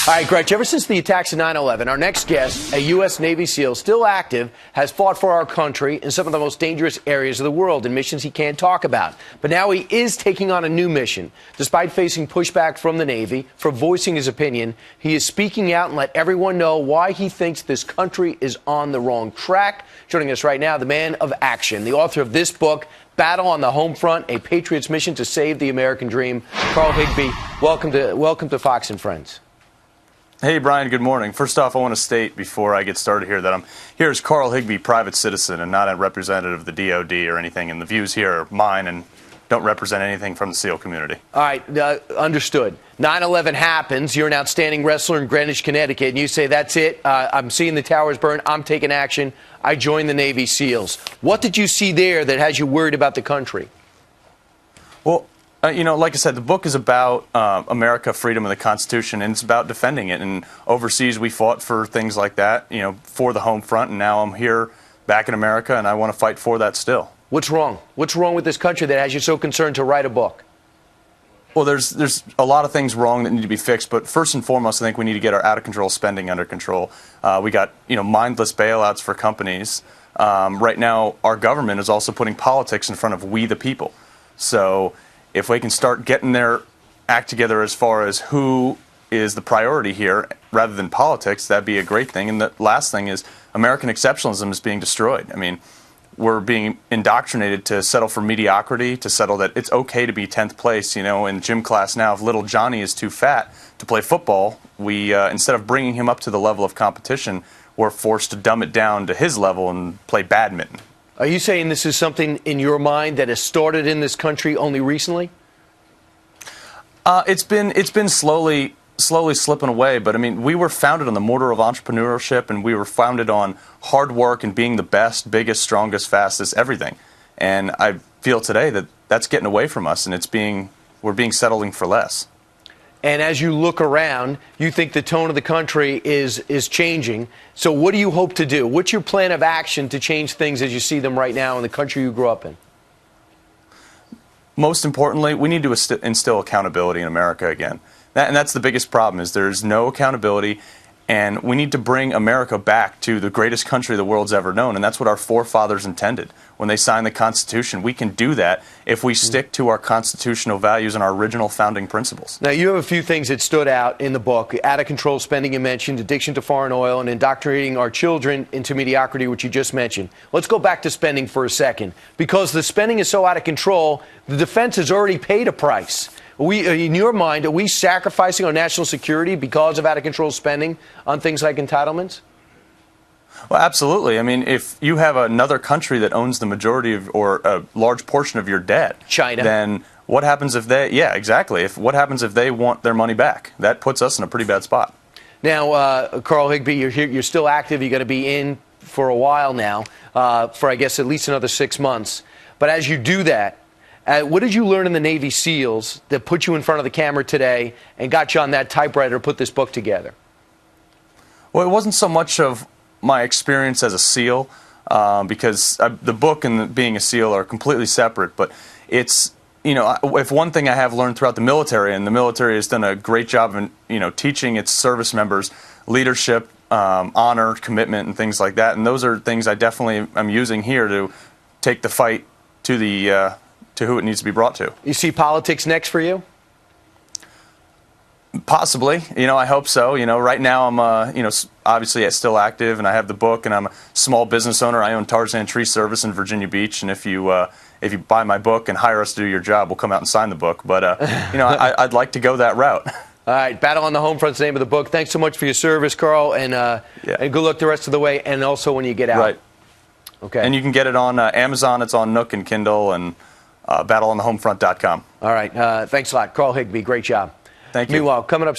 All right, Gretch, ever since the attacks of 9/11, our next guest, a U.S. Navy SEAL still active, has fought for our country in some of the most dangerous areas of the world in missions he can't talk about. But now he is taking on a new mission. Despite facing pushback from the Navy for voicing his opinion, he is speaking out and let everyone know why he thinks this country is on the wrong track. Joining us right now, the man of action, the author of this book, Battle on the Home Front, A Patriot's Mission to Save the American Dream. Carl Higbie, welcome to Fox and Friends. Hey, Brian, good morning. First off, I want to state before I get started here that I'm here as Carl Higbie, private citizen, and not a representative of the DOD or anything, and the views here are mine and don't represent anything from the SEAL community. All right, understood. 9/11 happens. You're an outstanding wrestler in Greenwich, Connecticut, and you say, that's it. I'm seeing the towers burn. I'm taking action. I joined the Navy SEALs. What did you see there that has you worried about the country? Well, like I said, the book is about America, freedom, and the Constitution, and it's about defending it. And overseas, we fought for things like that, for the home front, and now I'm here back in America, and I want to fight for that still. What's wrong? What's wrong with this country that has you so concerned to write a book? Well, there's a lot of things wrong that need to be fixed, but first and foremost, I think we need to get our out-of-control spending under control. We got, mindless bailouts for companies. Right now, our government is also putting politics in front of we the people. So if we can start getting their act together as far as who is the priority here rather than politics, that'd be a great thing. And the last thing is American exceptionalism is being destroyed. I mean, we're being indoctrinated to settle for mediocrity, to settle that it's okay to be 10th place. In gym class now, if little Johnny is too fat to play football, we instead of bringing him up to the level of competition, we're forced to dumb it down to his level and play badminton. Are you saying this is something in your mind that has started in this country only recently? It's been slowly slipping away, but I mean, we were founded on the mortar of entrepreneurship, and we were founded on hard work and being the best, biggest, strongest, fastest, everything. And I feel today that that's getting away from us, and we're being settling for less. And as you look around, you think the tone of the country is changing. So what do you hope to do? What's your plan of action to change things as you see them right now in the country you grew up in? Most importantly, we need to instill accountability in America again. And that's the biggest problem, is there's no accountability, and we need to bring America back to the greatest country the world's ever known, and that's what our forefathers intended when they signed the Constitution. We can do that if we stick to our constitutional values and our original founding principles. Now, you have a few things that stood out in the book. Out-of-control spending, you mentioned, addiction to foreign oil, and indoctrinating our children into mediocrity, which you just mentioned. Let's go back to spending for a second. Because the spending is so out of control, the defense has already paid a price. In your mind, are we sacrificing our national security because of out-of-control spending on things like entitlements? Well, absolutely. I mean, if you have another country that owns the majority of, or a large portion of your debt, China, then what happens if they, yeah, exactly. What happens if they want their money back? That puts us in a pretty bad spot. Now, Carl Higbie, you're here, you're still active. You're going to be in for a while now, for I guess at least another 6 months. But as you do that, what did you learn in the Navy SEALs that put you in front of the camera today and got you on that typewriter to put this book together? Well, it wasn't so much of my experience as a SEAL, because the book and being a SEAL are completely separate, but it's, if one thing I have learned throughout the military, and the military has done a great job in, teaching its service members leadership, honor, commitment, and things like that, and those are things I definitely am using here to take the fight to the to who it needs to be brought to. You see politics next for you? Possibly. I hope so. Right now I'm, obviously still active, and I have the book, and I'm a small business owner. I own Tarzan Tree Service in Virginia Beach, and if you buy my book and hire us to do your job, we'll come out and sign the book. But, I'd like to go that route. All right, Battle on the Home Front's the name of the book. Thanks so much for your service, Carl, and good luck the rest of the way, and also when you get out. Right. Okay. And you can get it on Amazon. It's on Nook and Kindle, and battleonthehomefront.com. All right. Thanks a lot. Carl Higbie, great job. Thank you. Meanwhile, coming up.